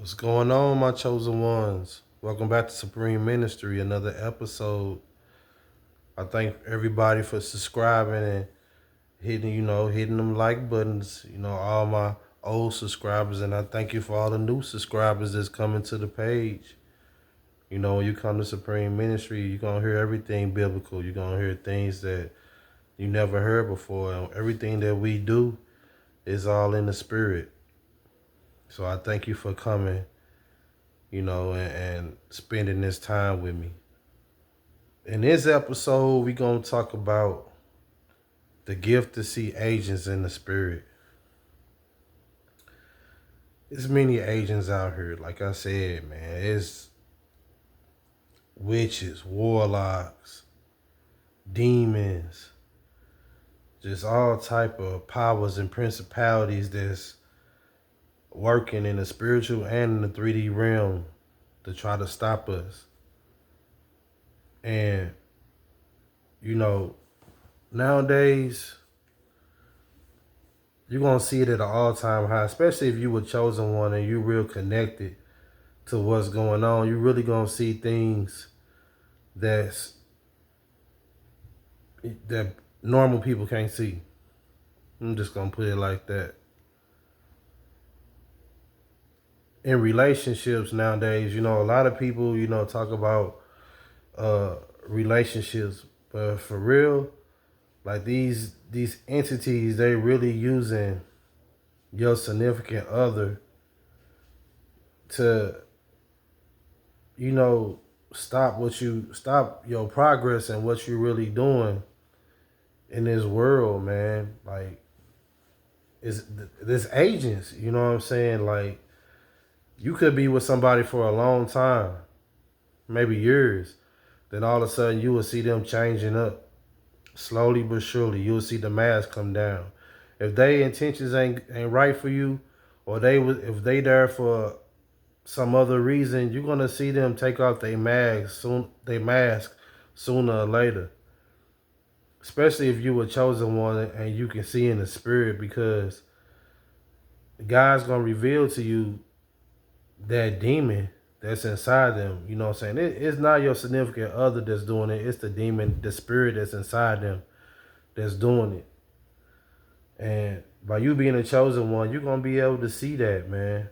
What's going on, my chosen ones? Welcome back to Supreme Ministry, another episode. I thank everybody for subscribing and hitting them like buttons, all my old subscribers, and I thank you for all the new subscribers that's coming to the page. When you come to Supreme Ministry, you're going to hear everything biblical. You're going to hear things that you never heard before. And everything that we do is all in the spirit. So I thank you for coming and spending this time with me. In this episode, we're going to talk about the gift to see agents in the spirit. There's many agents out here. Like I said, man, it's witches, warlocks, demons, just all type of powers and principalities that's working in the spiritual and in the 3D realm to try to stop us. And, nowadays, you're going to see it at an all-time high, especially if you were chosen one and you real connected to what's going on. You're really going to see things that normal people can't see. I'm just going to put it like that. In relationships nowadays, a lot of people, talk about relationships, but for real, like these entities, they really using your significant other to, stop your progress and what you're really doing in this world, man. Like, it's this agents, you know what I'm saying? Like, you could be with somebody for a long time, maybe years. Then all of a sudden you will see them changing up. Slowly but surely, you'll see the mask come down. If they intentions ain't right for you, or if they there for some other reason, you're gonna see them take off their mask sooner or later. Especially if you were chosen one and you can see in the spirit, because God's gonna reveal to you that demon that's inside them. You know what I'm saying? It's not your significant other that's doing it. It's the demon, the spirit that's inside them that's doing it. And by you being a chosen one, you're going to be able to see that, man.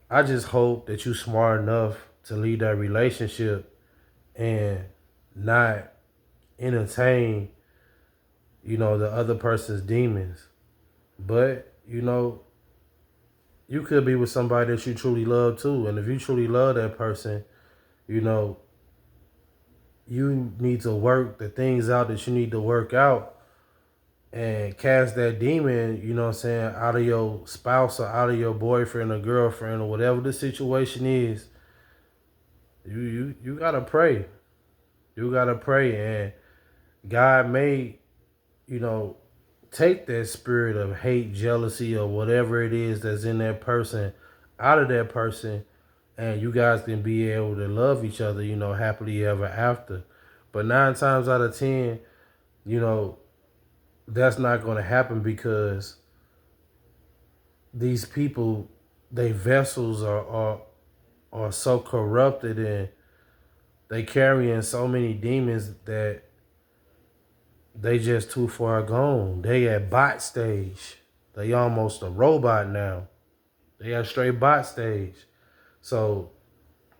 I just hope that you're smart enough to leave that relationship and not entertain, the other person's demons. But, you could be with somebody that you truly love too. And if you truly love that person, you need to work the things out that you need to work out and cast that demon, out of your spouse or out of your boyfriend or girlfriend or whatever the situation is. You gotta pray. You gotta pray, and God may, take that spirit of hate, jealousy, or whatever it is that's in that person out of that person, and you guys can be able to love each other, happily ever after. But 9 times out of 10, that's not going to happen, because these people, they vessels are so corrupted, and they carrying so many demons that they just too far gone. They at bot stage. They almost a robot now. They at straight bot stage. So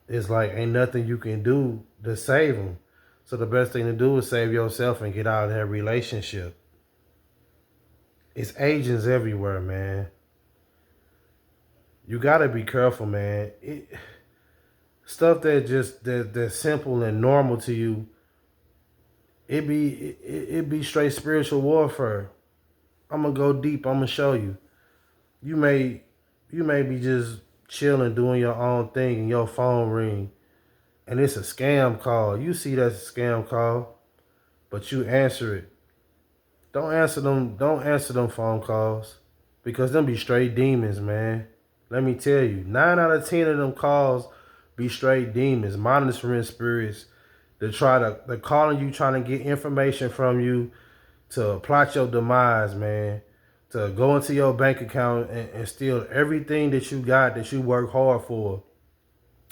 it's like ain't nothing you can do to save them. So the best thing to do is save yourself and get out of that relationship. It's agents everywhere, man. You gotta be careful, man. Stuff that's simple and normal to you, it be straight spiritual warfare. I'm gonna go deep. I'm gonna show you. You may be just chilling, doing your own thing, and your phone ring, and it's a scam call. You see that's a scam call, but you answer it. Don't answer them. Don't answer them phone calls, because them be straight demons, man. Let me tell you, 9 out of 10 of them calls be straight demons, monitoring spirits. They're calling you, trying to get information from you to plot your demise, man. to go into your bank account and steal everything that you got that you work hard for.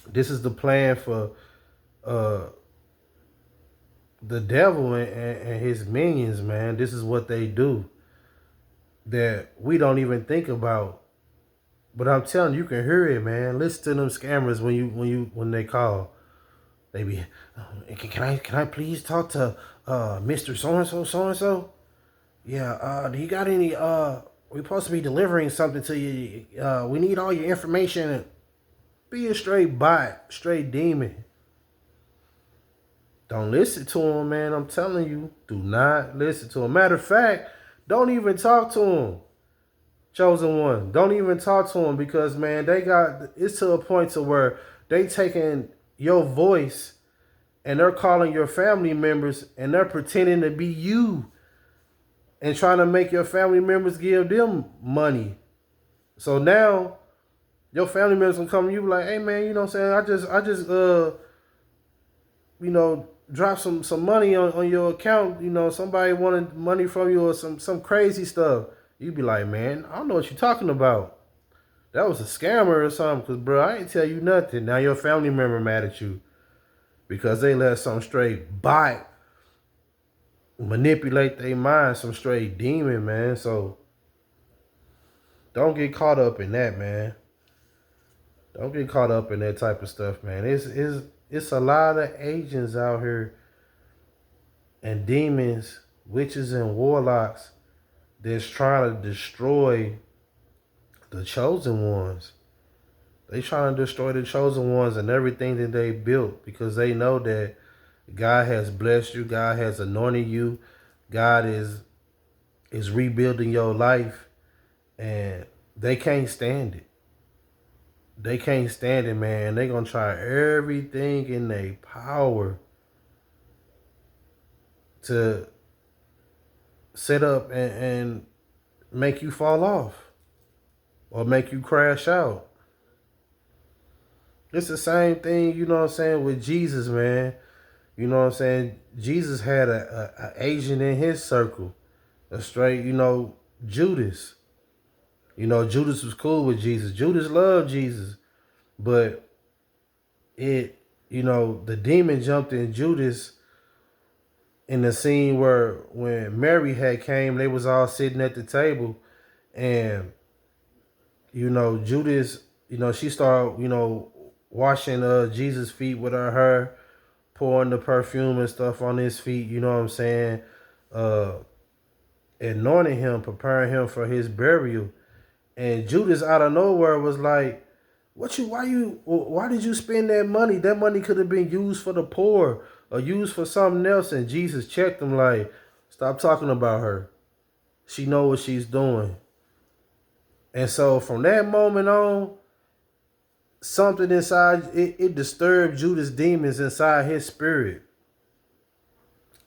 This is the plan for uh, the devil and his minions, man. This is what they do that we don't even think about. But I'm telling you, you can hear it, man. Listen to them scammers when they call. They be, can I please talk to Mr. So and so? Yeah, do you got any we supposed to be delivering something to you. We need all your information. Be a straight bot, straight demon. Don't listen to him, man. I'm telling you, do not listen to him. Matter of fact, don't even talk to him. Chosen one, don't even talk to him because, man, it's to a point to where they taking your voice and they're calling your family members and they're pretending to be you and trying to make your family members give them money. So now your family members can come to you like, hey man, you know what I'm saying? I just drop some money on your account. You know, somebody wanted money from you or some crazy stuff. You be like, man, I don't know what you're talking about. That was a scammer or something. Because, bro, I ain't tell you nothing. Now your family member mad at you because they let some straight bot manipulate their mind, some straight demon, man. So don't get caught up in that, man. Don't get caught up in that type of stuff, man. It's a lot of agents out here and demons, witches and warlocks that's trying to destroy the chosen ones. They trying to destroy the chosen ones and everything that they built because they know that God has blessed you. God has anointed you. God is rebuilding your life, and they can't stand it. They can't stand it, man. They gonna try everything in their power to set up and make you fall off or make you crash out. It's the same thing, you know what I'm saying, with Jesus, man. You know what I'm saying? Jesus had a agent in his circle, a straight, Judas. Judas was cool with Jesus. Judas loved Jesus, but the demon jumped in Judas in the scene where when Mary had came, they was all sitting at the table, and Judas, she started, washing Jesus' feet with her hair, pouring the perfume and stuff on his feet, you know what I'm saying? Anointing him, preparing him for his burial. And Judas out of nowhere was like, why did you spend that money? That money could have been used for the poor or used for something else. And Jesus checked him like, stop talking about her. She know what she's doing. And so from that moment on, something inside, it disturbed Judas' demons inside his spirit.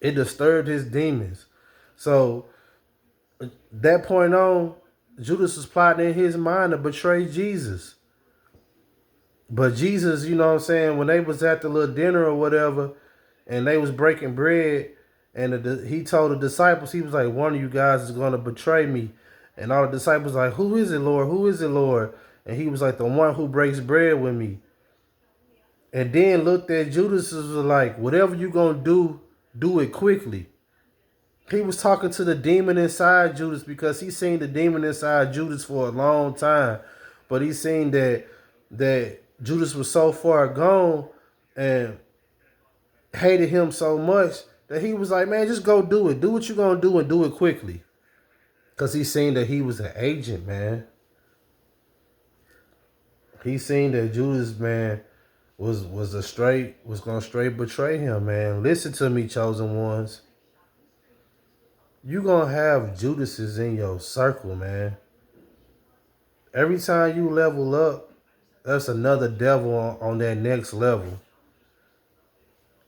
It disturbed his demons. So that point on, Judas was plotting in his mind to betray Jesus. But Jesus, you know what I'm saying, when they was at the little dinner or whatever, and they was breaking bread, and he told the disciples, he was like, one of you guys is going to betray me. And all the disciples like, who is it, Lord? Who is it, Lord? And he was like, the one who breaks bread with me. And then looked at Judas and was like, whatever you going to do it quickly. He was talking to the demon inside Judas because he seen the demon inside Judas for a long time. But he seen that Judas was so far gone and hated him so much that he was like, man, just go do it. Do what you're going to do and do it quickly. Because he seen that he was an agent, man. He seen that Judas, man, was going to straight betray him, man. Listen to me, chosen ones. You going to have Judases in your circle, man. Every time you level up, that's another devil on that next level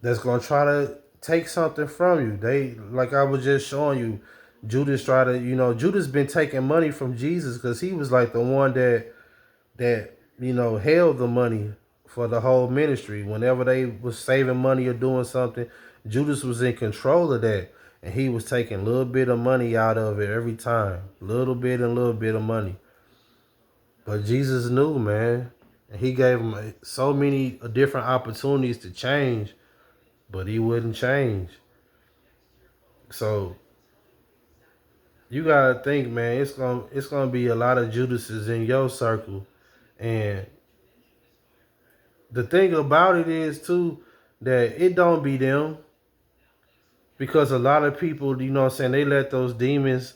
that's going to try to take something from you. They, like I was just showing you, Judas tried to, Judas been taking money from Jesus because he was like the one that held the money for the whole ministry. Whenever they was saving money or doing something, Judas was in control of that. and he was taking a little bit of money out of it every time, little bit and little bit of money. But Jesus knew, man, and he gave him so many different opportunities to change, but he wouldn't change. So you gotta think, man, it's gonna be a lot of Judases in your circle, and the thing about it is too that it don't be them, because a lot of people, you know what I'm saying, they let those demons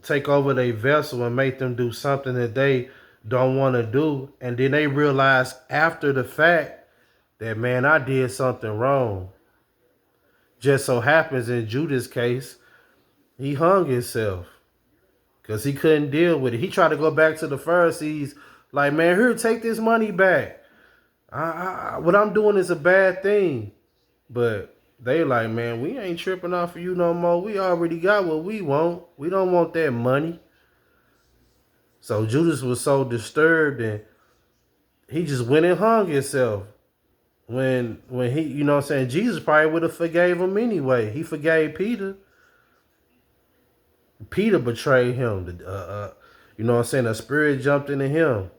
take over their vessel and make them do something that they don't want to do, and then they realize after the fact that, man, I did something wrong. Just so happens in Judas' case, he hung himself because he couldn't deal with it. He tried to go back to the Pharisees like, man, here, take this money back. What I'm doing is a bad thing. But they like, man, we ain't tripping off of you no more. We already got what we want. We don't want that money. So Judas was so disturbed, and he just went and hung himself. When he, you know what I'm saying, Jesus probably would have forgave him anyway. He forgave Peter. Peter betrayed him. You know what I'm saying? The spirit jumped into him.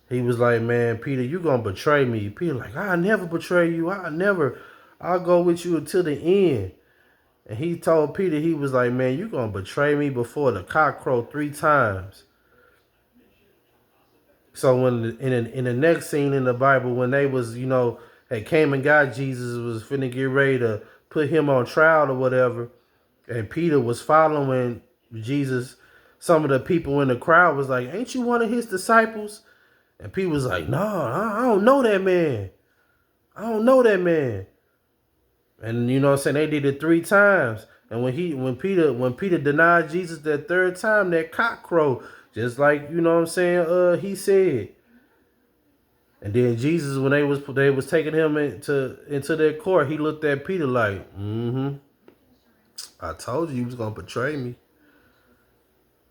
He was like, man, Peter, you gonna betray me. Peter like, I'll never betray you. I'll go with you until the end. And he told Peter, he was like, man, you gonna betray me before the cock crow 3 times. So when in the next scene in the Bible, when they was, you know, they came and got Jesus, was finna get ready to put him on trial or whatever, and Peter was following Jesus, some of the people in the crowd was like, ain't you one of his disciples? And Peter was like, no, I don't know that man. I don't know that man. And you know what I'm saying? They did it 3 times. And when Peter denied Jesus that 3rd time, that cock crowed, just like, you know what I'm saying, he said. And then Jesus, when they was taking him into their court, he looked at Peter like, I told you was gonna betray me.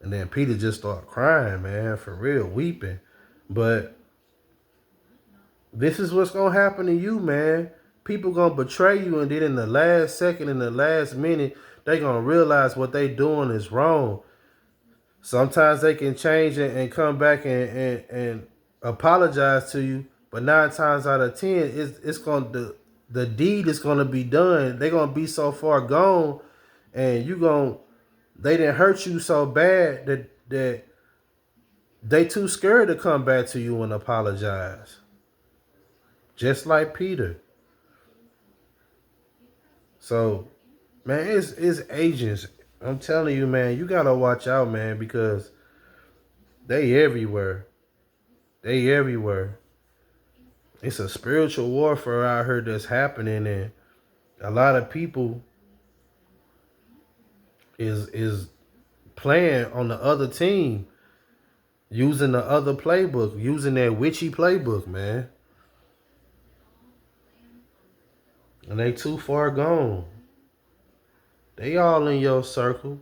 And then Peter just started crying, man, for real, weeping. But this is what's gonna happen to you, man. People gonna betray you, and then in the last second, in the last minute, they gonna realize what they doing is wrong. Sometimes they can change it and come back and apologize to you, but 9 times out of 10, it's gonna the deed is gonna be done. They're gonna be so far gone, and they didn't hurt you so bad that they too scared to come back to you and apologize. Just like Peter. So, man, it's agents. I'm telling you, man, you gotta watch out, man, because they everywhere. They everywhere. It's a spiritual warfare out here that's happening, and a lot of people is playing on the other team, using the other playbook, using that witchy playbook, man. And they too far gone. They all in your circle.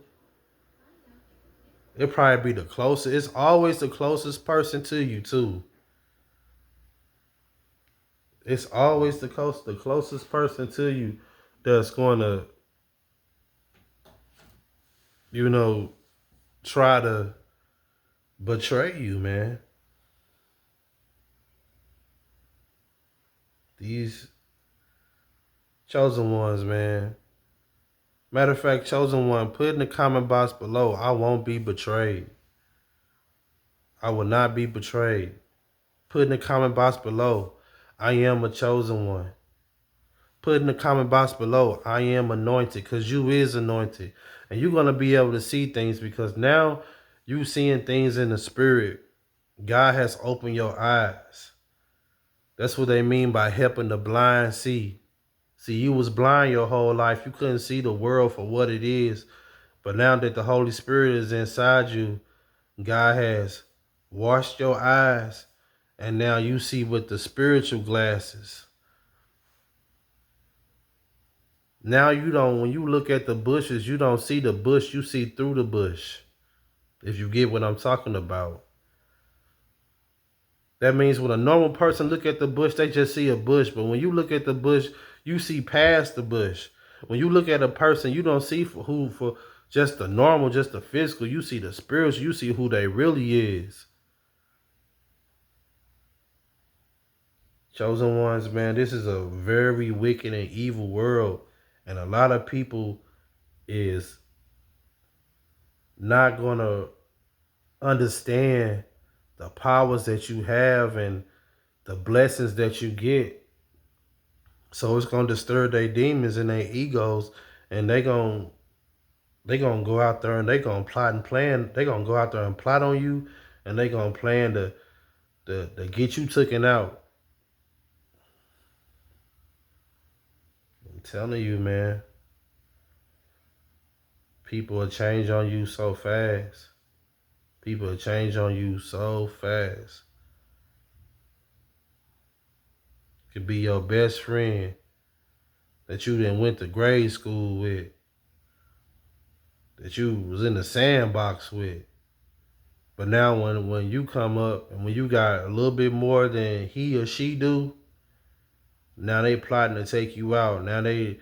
It'll probably be the closest. It's always the closest person to you, too. It's always the closest person to you that's going to, you know, try to betray you, man. These chosen ones, man. Matter of fact, chosen one, put in the comment box below, I won't be betrayed. I will not be betrayed. Put in the comment box below, I am a chosen one. Put in the comment box below, I am anointed, because you is anointed. And you're going to be able to see things, because now you seeing things in the spirit. God has opened your eyes. That's what they mean by helping the blind see. See, you was blind your whole life. You couldn't see the world for what it is. But now that the Holy Spirit is inside you, God has washed your eyes, and now you see with the spiritual glasses. Now when you look at the bushes, you don't see the bush, you see through the bush. If you get what I'm talking about. That means when a normal person look at the bush, they just see a bush. But when you look at the bush, you see past the bush. When you look at a person, you don't see for just the normal, just the physical. You see the spiritual. You see who they really is. Chosen ones, man, this is a very wicked and evil world. And a lot of people is not going to understand the powers that you have and the blessings that you get. So it's going to disturb their demons and their egos. And they gonna go out there and they gonna plot and plan. They gonna go out there and plot on you, and they gonna plan to get you taken out. I'm telling you, man. People will change on you so fast. People will change on you so fast. Could be your best friend that you then went to grade school with, that you was in the sandbox with. But now when you come up and when you got a little bit more than he or she do, now they plotting to take you out. Now they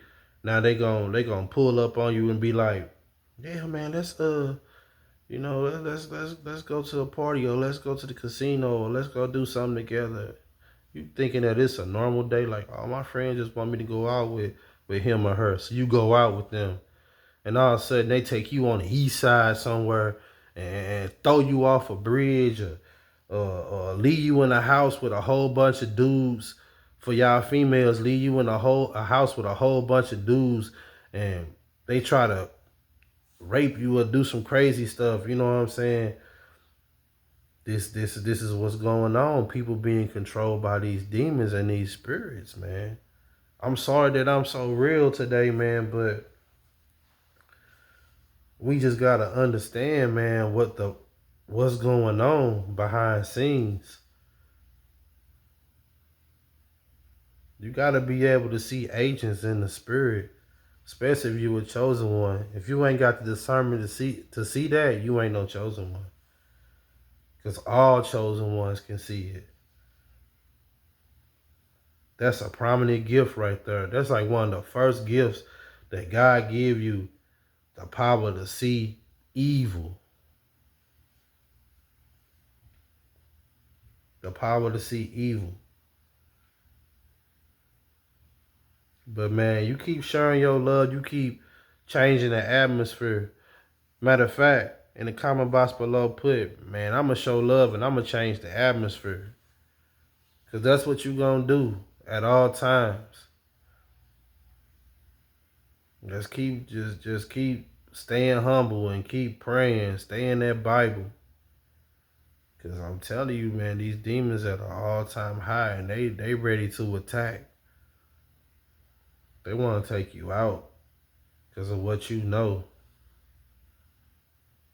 gonna pull up on you and be like, yeah, man, let's go to a party, or let's go to the casino, or let's go do something together. You thinking that it's a normal day, like, oh, my friend just want me to go out with him or her. So you go out with them. And all of a sudden they take you on the east side somewhere and throw you off a bridge, or leave you in a house with a whole bunch of dudes. For y'all females, leave you in a house with a whole bunch of dudes, and they try to rape you or do some crazy stuff. You know what I'm saying? This is what's going on. People being controlled by these demons and these spirits, man. I'm sorry that I'm so real today, man, but we just gotta understand, man, what's going on behind scenes. You gotta be able to see agents in the spirit, especially if you a chosen one. If you ain't got the discernment to see that, you ain't no chosen one. Because all chosen ones can see it. That's a prominent gift right there. That's like one of the first gifts that God give you, the power to see evil. The power to see evil. But man, you keep sharing your love. You keep changing the atmosphere. Matter of fact, in the comment box below, put, man, I'm going to show love and I'm going to change the atmosphere. Because that's what you going to do at all times. Just keep staying humble and keep praying. Stay in that Bible. Because I'm telling you, man, these demons at an all-time high, and they ready to attack. They want to take you out because of what you know.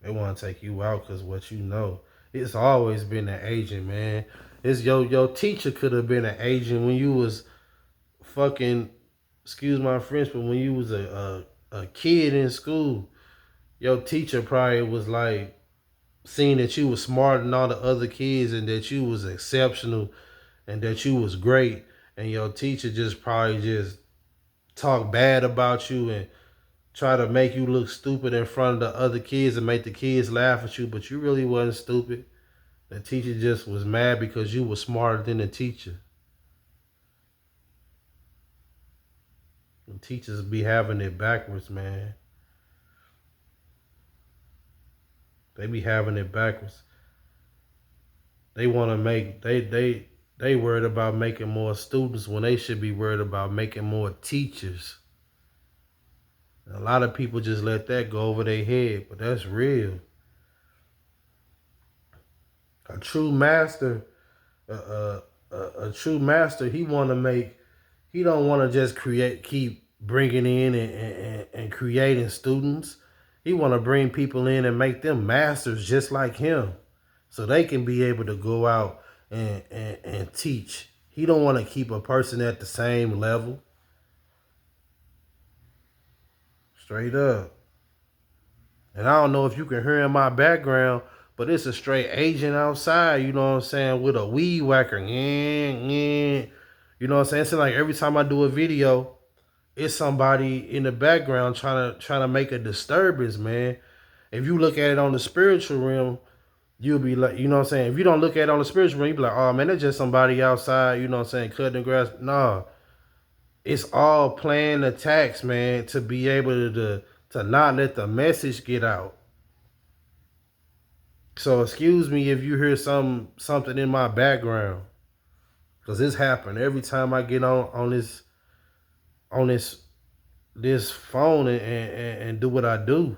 They want to take you out because of what you know. It's always been an agent, man. It's your teacher could have been an agent when you was fucking, excuse my French, but when you was a kid in school. Your teacher probably was like, seeing that you was smarter than all the other kids and that you was exceptional and that you was great, and your teacher just probably just talk bad about you and try to make you look stupid in front of the other kids and make the kids laugh at you, but you really wasn't stupid. The teacher just was mad because you were smarter than the teacher. And teachers be having it backwards, man. They be having it backwards. They want to make, they worried about making more students when they should be worried about making more teachers. A lot of people just let that go over their head, but that's real. A true master, a true master, he don't want to just keep bringing in and creating students. He want to bring people in and make them masters just like him, so they can be able to go out and teach. He don't want to keep a person at the same level. Straight up. And I don't know if you can hear in my background, but it's a straight agent outside, you know what I'm saying, with a weed whacker. You know what I'm saying? It's like every time I do a video, it's somebody in the background trying to make a disturbance, man. If you look at it on the spiritual realm, you'll be like, you know what I'm saying? If you don't look at it on the spiritual realm, you be like, oh man, it's just somebody outside, you know what I'm saying, cutting the grass. Nah. It's all planned attacks, man, to be able to not let the message get out. So excuse me if you hear something in my background. Cause this happen every time I get on this phone and do what I do.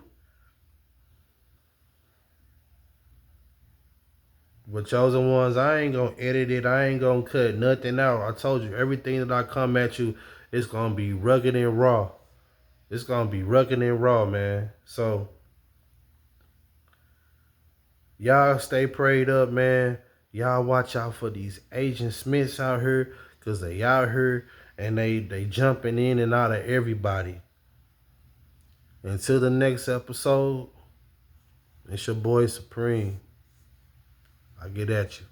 But chosen ones, I ain't gonna edit it. I ain't gonna cut nothing out. I told you everything that I come at you, it's gonna be rugged and raw. It's gonna be rugged and raw, man. So y'all stay prayed up, man. Y'all watch out for these Agent Smiths out here, cause they out here and they jumping in and out of everybody. Until the next episode, it's your boy Supreme. I get at you.